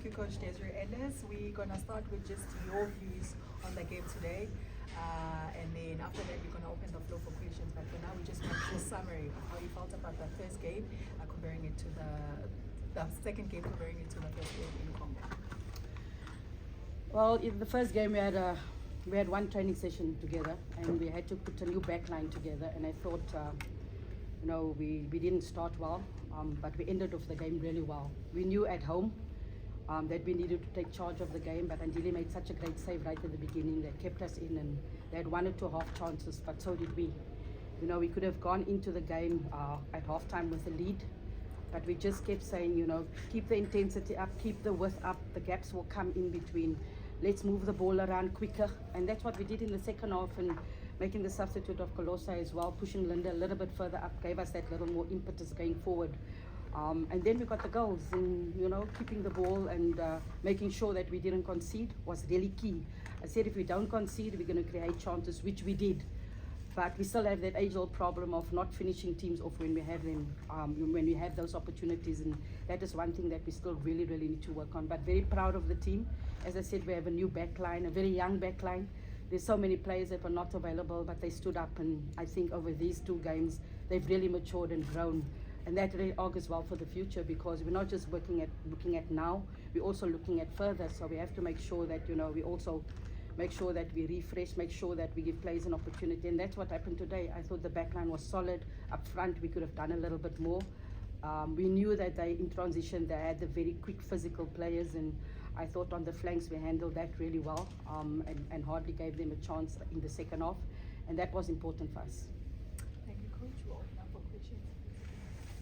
Thank you, Coach Desiree Ellis. We're going to start with just your views on the game today. And then after that, we're going to open the floor for questions. But for now, we just want a summary of how you felt about the first game, comparing it to the second game, comparing it to the first game in Congo. Well, in the first game, we had one training session together, and we had to put a new backline together. And I thought, we didn't start well, but we ended off the game really well. We knew at home that we needed to take charge of the game, but Andile made such a great save right at the beginning that kept us in, and they had 1 or 2 half chances, but so did we. We could have gone into the game at halftime with a lead, but we just kept saying, keep the intensity up, keep the width up, the gaps will come in between. Let's move the ball around quicker, and that's what we did in the second half, and making the substitute of Colossa as well, pushing Linda a little bit further up, gave us that little more impetus going forward. And then we got the goals, and keeping the ball and making sure that we didn't concede was really key. I said if we don't concede, we're going to create chances, which we did. But we still have that age-old problem of not finishing teams off when we have them, when we have those opportunities, and that is one thing that we still really, really need to work on. But very proud of the team. As I said, we have a new backline, a very young backline. There's so many players that were not available, but they stood up, and I think over these 2 games, they've really matured and grown. And that really augurs well for the future, because we're not just looking at now, we're also looking at further. So we have to make sure that, we also make sure that we refresh, make sure that we give players an opportunity. And that's what happened today. I thought the backline was solid. Up front, we could have done a little bit more. We knew that in transition, they had the very quick physical players, and I thought on the flanks we handled that really well, and hardly gave them a chance in the second half. And that was important for us. Thank you, Coach. We'll open up for questions.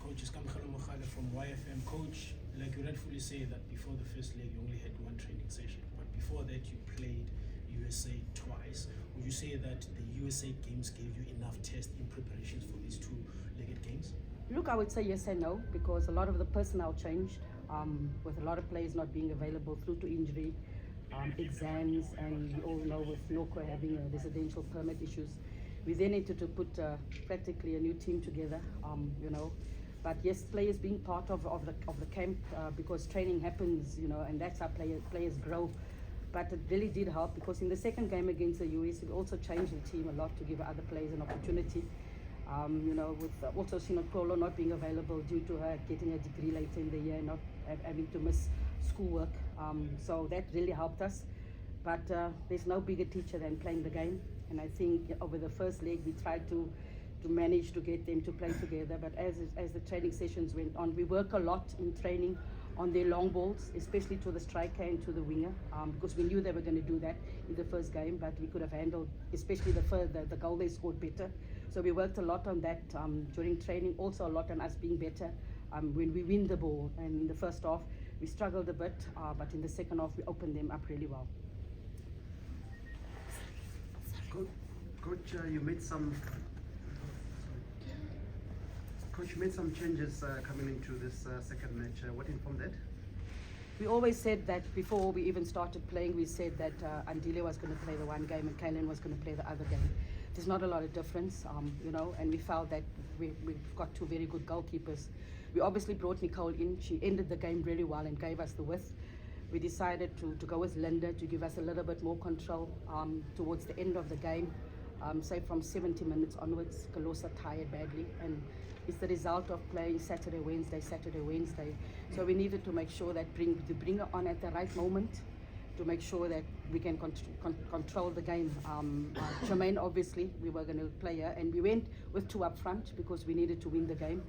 Coach Iskamkhalo Mokhale from YFM. Coach, like you rightfully say that before the first leg you only had 1 training session, but before that you played USA twice. Would you say that the USA games gave you enough test in preparations for these 2-legged games? Look, I would say yes and no, because a lot of the personnel changed, with a lot of players not being available through to injury, exams, and we all know with Noko having residential permit issues. We then needed to put practically a new team together, But yes, players being part of the camp, because training happens, and that's how players grow. But it really did help, because in the second game against the US, we also changed the team a lot to give other players an opportunity. With also Sinokolo not being available due to her getting a degree later in the year, not having to miss schoolwork. So that really helped us. But there's no bigger teacher than playing the game. And I think over the first leg, we tried to manage to get them to play together. But as the training sessions went on, we work a lot in training on their long balls, especially to the striker and to the winger, because we knew they were going to do that in the first game, but we could have handled, especially the goal they scored better. So we worked a lot on that during training, also a lot on us being better when we win the ball. And in the first half, we struggled a bit, but in the second half, we opened them up really well. Coach, you made some changes coming into this second match. What informed that? We always said that before we even started playing, we said that Andile was going to play the one game and Kaylin was going to play the other game. There's not a lot of difference, and we felt that we've got 2 very good goalkeepers. We obviously brought Nicole in. She ended the game really well and gave us the width. We decided to go with Linda to give us a little bit more control towards the end of the game. Say from 70 minutes onwards, Colossa tired badly, and it's the result of playing Saturday, Wednesday. So we needed to make sure that to bring her on at the right moment, to make sure that we can control the game. Jermaine, obviously, we were going to play her, and we went with 2 up front because we needed to win the game.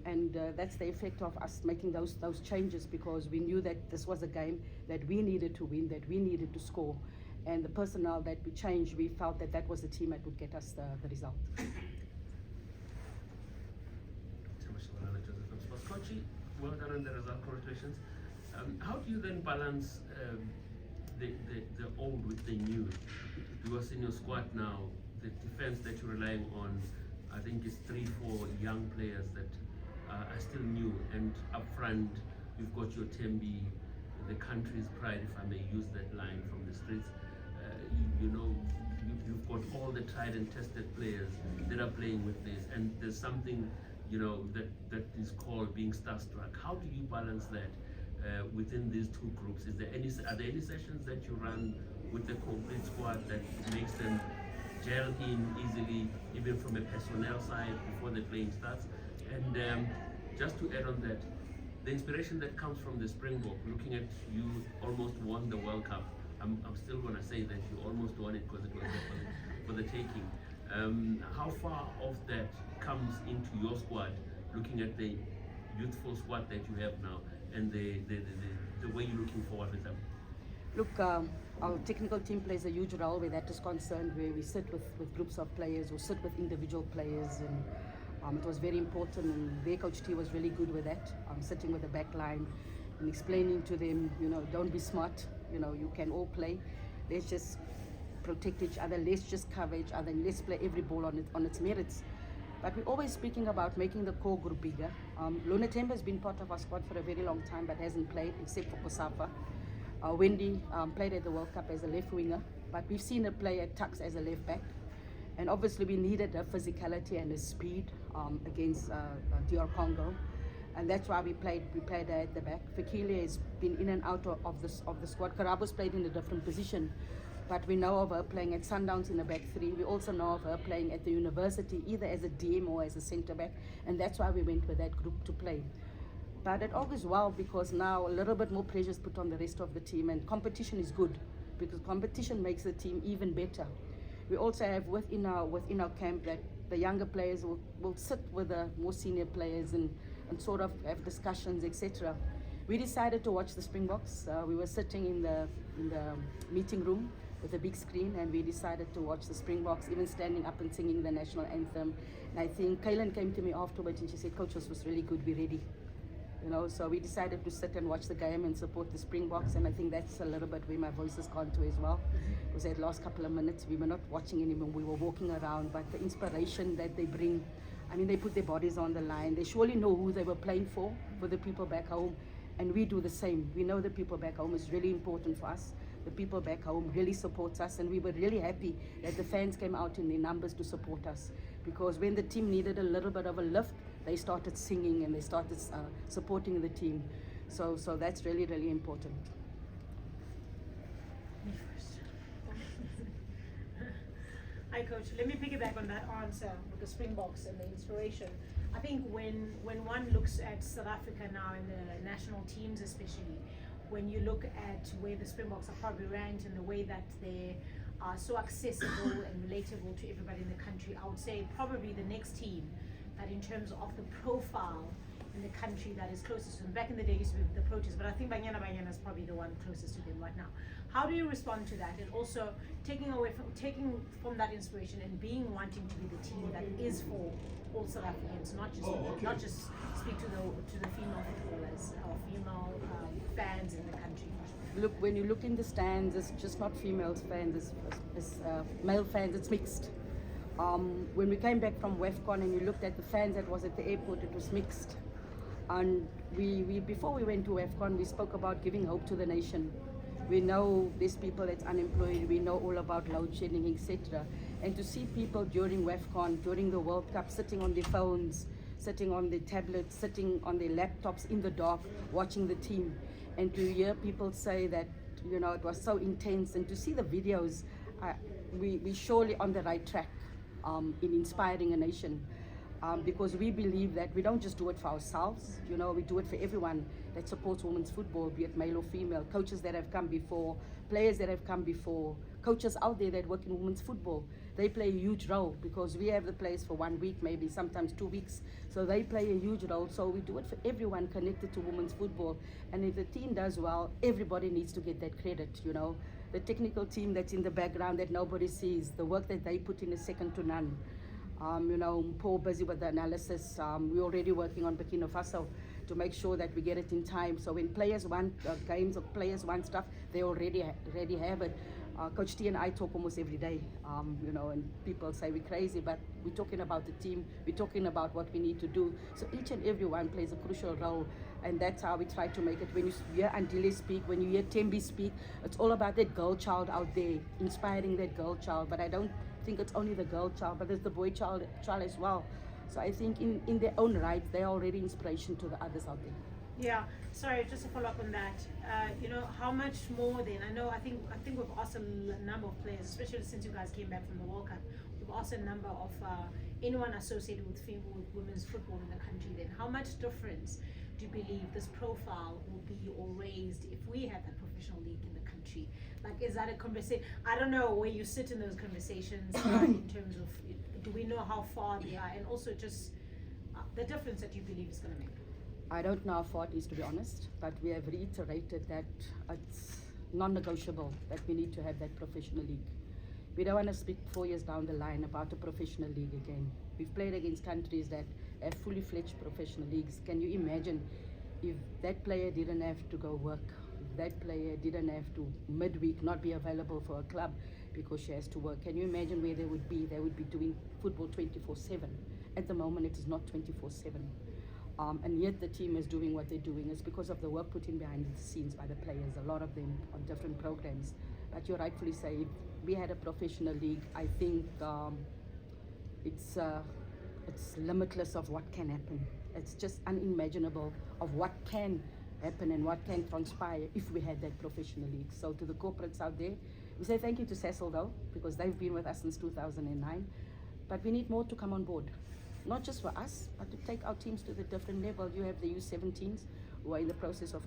And that's the effect of us making those changes, because we knew that this was a game that we needed to win, that we needed to score. And the personnel that we changed, we felt that that was the team that would get us the result. Coachy, well done on the result, congratulations. How do you then balance the old with the new? Because in your squad now, the defense that you're relying on, I think is 3-4 young players that are still new, and up front you've got your Tembi, the country's pride, if I may use that line from the streets. You've got all the tried and tested players that are playing with this, and there's something that is called being starstruck. How do you balance that within these two groups? Are there any sessions that you run with the complete squad that makes them gel in easily, even from a personnel side before the playing starts? And just to add on that, the inspiration that comes from the Springbok, looking at you almost won the World Cup. I'm still going to say that you almost won it because it was for the taking. How far of that comes into your squad, looking at the youthful squad that you have now and the way you're looking forward with them? Look, our technical team plays a huge role where that is concerned, where we sit with groups of players or sit with individual players, and it was very important, and their coach T was really good with that, sitting with the back line and explaining to them, don't be smart, you can all play. Let's just protect each other, let's just cover each other, and let's play every ball on its merits. But we're always speaking about making the core group bigger. Lona Temba has been part of our squad for a very long time, but hasn't played except for Kosafa. Wendy played at the World Cup as a left winger, but we've seen her play at Tucks as a left back. And obviously we needed her physicality and her speed against DR Congo. And that's why we played her at the back. Fikile has been in and out of the squad. Karabo's played in a different position, but we know of her playing at Sundowns in the back three. We also know of her playing at the university, either as a DM or as a centre back, and that's why we went with that group to play. But it all goes well because now a little bit more pressure is put on the rest of the team, and competition is good because competition makes the team even better. We also have within our camp that the younger players will sit with the more senior players and sort of have discussions, etc. We decided to watch the Springboks. We were sitting in the meeting room with a big screen, and we decided to watch the Springboks, even standing up and singing the national anthem. And I think Kaylin came to me afterwards and she said, "Coach, this was really good, we're ready." So we decided to sit and watch the game and support the Springboks, and I think that's a little bit where my voice has gone to as well. Because that last couple of minutes, we were not watching anymore, we were walking around, but the inspiration that they bring, they put their bodies on the line. They surely know who they were playing for the people back home, and we do the same. We know the people back home is really important for us. The people back home really supports us, and we were really happy that the fans came out in their numbers to support us, because when the team needed a little bit of a lift, they started singing and they started supporting the team. So that's really, really important. Me first. Hi, Coach. Let me piggyback on that answer with the Springboks and the inspiration. I think when one looks at South Africa now and the national teams especially, when you look at where the Springboks are probably ranked and the way that they are so accessible and relatable to everybody in the country, I would say probably the next team that in terms of the profile in the country that is closest to them. Back in the day, it used to be the Proteas, but I think Banyana Banyana is probably the one closest to them right now. How do you respond to that? And also taking from that inspiration and wanting to be the team that is for all South Africans, not just speak to the female footballers or female fans in the country. Look, when you look in the stands, it's just not female fans, it's male fans, it's mixed. When we came back from WAFCON and you looked at the fans that was at the airport, it was mixed. And we before we went to WAFCON, we spoke about giving hope to the nation. We know there's people that's unemployed, we know all about load shedding, etc. And to see people during WAFCON, during the World Cup, sitting on their phones, sitting on their tablets, sitting on their laptops in the dark, watching the team, and to hear people say that, it was so intense, and to see the videos, we're surely on the right track in inspiring a nation. Because we believe that we don't just do it for ourselves, we do it for everyone that supports women's football, be it male or female, coaches that have come before, players that have come before, coaches out there that work in women's football. They play a huge role because we have the players for 1 week, maybe sometimes 2 weeks. So they play a huge role. So we do it for everyone connected to women's football. And if the team does well, everybody needs to get that credit, The technical team that's in the background that nobody sees, the work that they put in is second to none. Paul busy with the analysis. We're already working on Burkina Faso to make sure that we get it in time. So when players want games or players want stuff, they already have it. Coach T and I talk almost every day, and people say we're crazy, but we're talking about the team, we're talking about what we need to do. So each and every one plays a crucial role, and that's how we try to make it. When you hear Andile speak, when you hear Tembi speak, it's all about that girl child out there, inspiring that girl child. But I don't think it's only the girl child, but there's the boy child as well. So I think in their own right, they're already inspiration to the others out there. Yeah, sorry, just to follow up on that. You know, how much more then? I think we've asked a number of players, especially since you guys came back from the World Cup. We've asked a number of anyone associated with women's football in the country. Then, how much difference do you believe this profile will be or raised if we had that professional league in the country? Like, is that a conversation? I don't know where you sit in those conversations in terms of, do we know how far they are, and also just the difference that you believe is going to make. I don't know how far it is, to be honest, but we have reiterated that it's non-negotiable that we need to have that professional league. We don't want to speak 4 years down the line about a professional league again. We've played against countries that have fully fledged professional leagues. Can you imagine if that player didn't have to go work, if that player didn't have to midweek not be available for a club because she has to work? Can you imagine where they would be? They would be doing football 24/7. At the moment, it is not 24/7. And yet the team is doing what they're doing. It's because of the work put in behind the scenes by the players, a lot of them on different programs. But you rightfully say, if we had a professional league, I think it's limitless of what can happen. It's just unimaginable of what can happen and what can transpire if we had that professional league. So to the corporates out there, we say thank you to Cecil though, because they've been with us since 2009. But we need more to come on board. Not just for us, but to take our teams to the different level. You have the U17s who are in the process of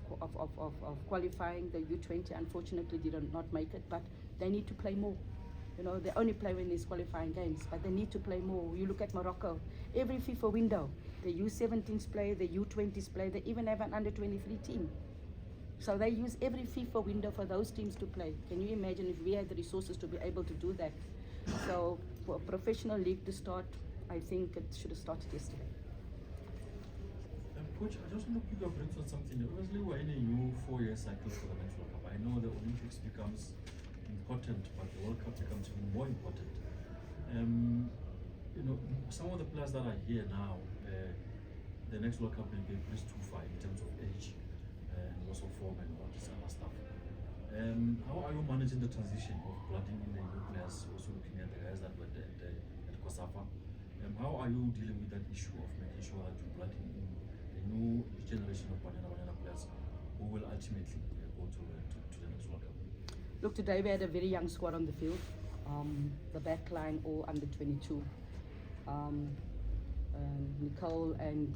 qualifying. The U20 unfortunately did not make it, but they need to play more. You know, they only play when there's qualifying games, but they need to play more. You look at Morocco, every FIFA window, the U17s play, the U20s play, they even have an under-23 team. So they use every FIFA window for those teams to play. Can you imagine if we had the resources to be able to do that? So for a professional league to start, I think it should have started yesterday. Coach, I just want to pick your brains on something. Obviously, we're in a new 4-year cycle for the next World Cup. I know the Olympics becomes important, but the World Cup becomes even more important. You know, some of the players that are here now, the next World Cup will be bridged too far in terms of age and also form and all this other stuff. How are you managing the transition of blooding in the new players, also looking at the guys that were at COSAFA? How are you dealing with that issue of making sure that you're blooding in the new generation of Banyana Banyana players who will ultimately go to the next World Cup? Look, today we had a very young squad on the field. The back line all under 22. Nicole and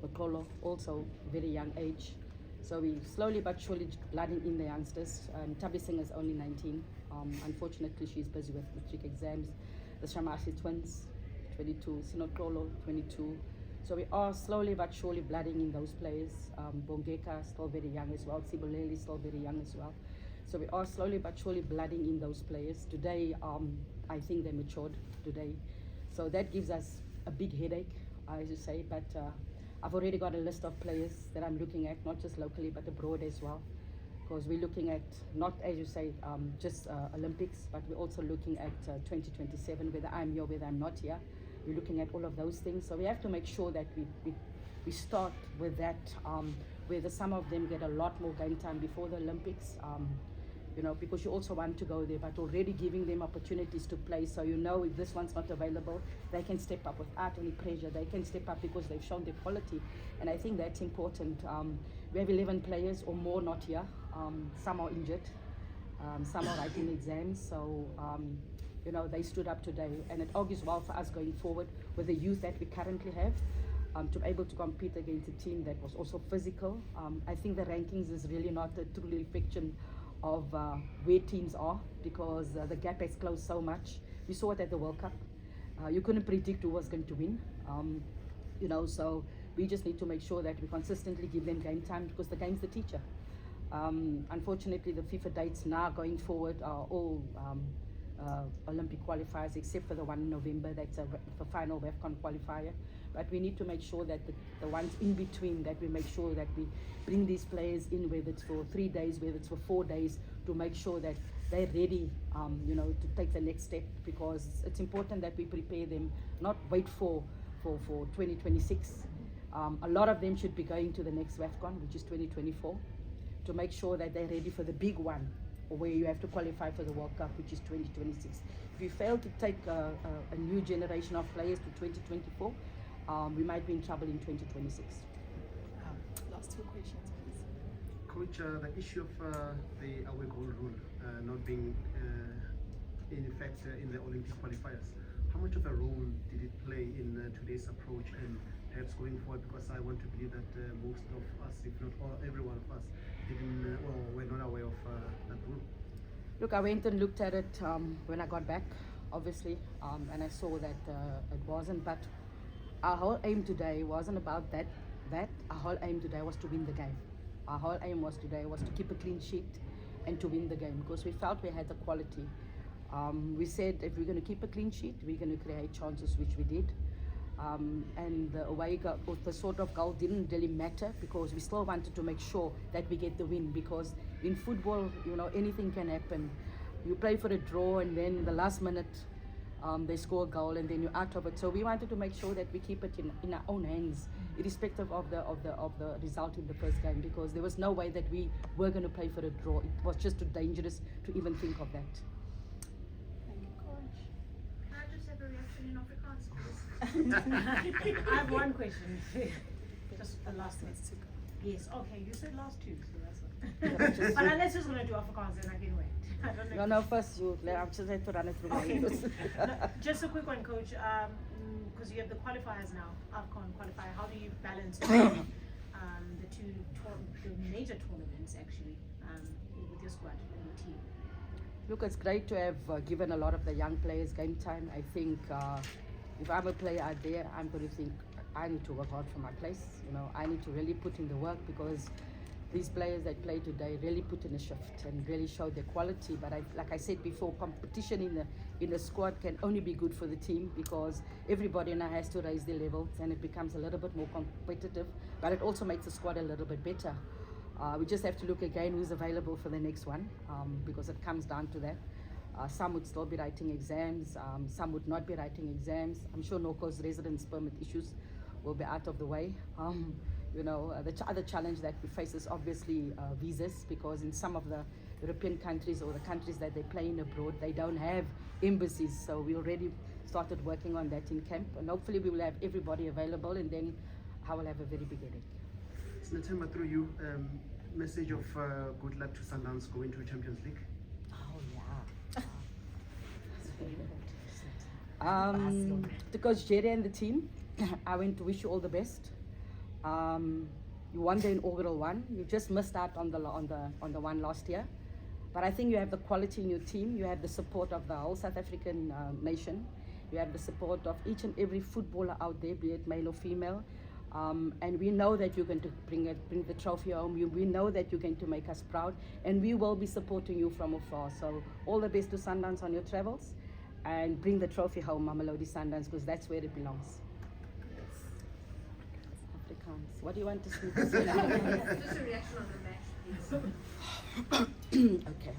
Makolo, also very young age. So we slowly but surely blooding in the youngsters. Tabby Singh is only 19. Unfortunately, she's busy with matric exams. The Shamasi twins, 22. Sinokolo, 22. So we are slowly but surely blooding in those players. Bongeka, still very young as well. Sibuleli, still very young as well. So we are slowly but surely blooding in those players. Today, I think they matured today. So that gives us a big headache, as you say, but I've already got a list of players that I'm looking at, not just locally, but abroad as well. Because we're looking at, not as you say, just Olympics, but we're also looking at 2027, whether I'm here, whether I'm not here. We're looking at all of those things. So we have to make sure that we start with that, whether some of them get a lot more game time before the Olympics, you know, because you also want to go there, but already giving them opportunities to play. So you know if this one's not available, they can step up without any pressure. They can step up because they've shown their quality. And I think that's important. We have 11 players or more not here. Some are injured, some are writing exams, so you know, they stood up today, and it augurs well for us going forward with the youth that we currently have, to be able to compete against a team that was also physical. I think the rankings is really not a true reflection of where teams are, because the gap has closed so much. We saw it at the World Cup. You couldn't predict who was going to win, you know, so we just need to make sure that we consistently give them game time, because the game's the teacher. Unfortunately, the FIFA dates now going forward are all Olympic qualifiers, except for the one in November. That's a final WAFCON qualifier. But we need to make sure that the ones in between, that we make sure that we bring these players in, whether it's for 3 days, whether it's for 4 days, to make sure that they're ready, you know, to take the next step, because it's important that we prepare them, not wait for 2026. A lot of them should be going to the next WAFCON, which is 2024, to make sure that they're ready for the big one, where you have to qualify for the World Cup, which is 2026. If you fail to take a new generation of players to 2024, we might be in trouble in 2026. next two questions, please. Coach, the issue of the away goal rule not being in effect in the Olympic qualifiers, how much of a role did it play in today's approach and perhaps going forward? Because I want to believe that most of us, if not all, every one of us, didn't or were not aware of that rule. Look, I went and looked at it when I got back, obviously, and I saw that it wasn't. But our whole aim today wasn't about that. Our whole aim today was to win the game. Our whole aim today was to keep a clean sheet and to win the game, because we felt we had the quality. We said if we're going to keep a clean sheet, we're going to create chances, which we did. And the away goal, the sort of goal didn't really matter, because we still wanted to make sure that we get the win, because in football, you know, anything can happen. You play for a draw and then the last minute they score a goal and then you're out of it. So we wanted to make sure that we keep it in our own hands, irrespective of the result in the first game, because there was no way that we were going to play for a draw. It was just too dangerous to even think of that. Thank you, Coach. Can I just have a reaction in Afrikaans, please? I have one question. Just the last one. Let's take Yes, okay, you said last two, so that's what. Yeah, just- But unless you're going to do Afrikaans, then I can wait. I don't know. No, first you, I'm just going to run it through my Okay. ears. No, just a quick one, Coach. Because you have the qualifiers now, AFCON qualifier. How do you balance the major tournaments actually with your squad and your team? Look, it's great to have given a lot of the young players game time. I think if I'm a player out there, I'm going to think I need to work hard for my place. You know, I need to really put in the work, because these players that play today really put in a shift and really show their quality. But like I said before, competition in the squad can only be good for the team, because everybody now has to raise their levels and it becomes a little bit more competitive. But it also makes the squad a little bit better. We just have to look again who's available for the next one, because it comes down to that. Some would still be writing exams, some would not be writing exams. I'm sure Noko's residence permit issues will be out of the way. You know, the other challenge that we face is obviously visas, because in some of the European countries or the countries that they play in abroad, they don't have embassies. So we already started working on that in camp, and hopefully we will have everybody available, and then I will have a very big headache. Sinatemba, through you, message of good luck to Sundowns going to Champions League. Oh yeah. To Coach Jerry and the team, I want to wish you all the best. You won the inaugural one. You just missed out on the one last year, but I think you have the quality in your team. You have the support of the whole South African nation. You have the support of each and every footballer out there, be it male or female. And we know that you're going to bring the trophy home. We know that you're going to make us proud, and we will be supporting you from afar. So all the best to Sundowns on your travels, and bring the trophy home, Mamelodi Sundowns, because that's where it belongs. Afrikaans. What do you want to say? Just a reaction on the match, please. Okay.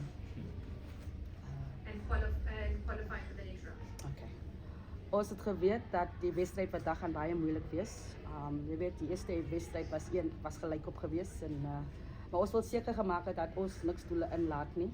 And qualifying for the next round. Okay. Ons het geweet dat die wedstryd vandag gaan baie moeilik wees. Jy weet, die eerste wedstryd was gelyk op gewees, en maar ons wil seker gemaak het dat ons niks doele inlaat nie.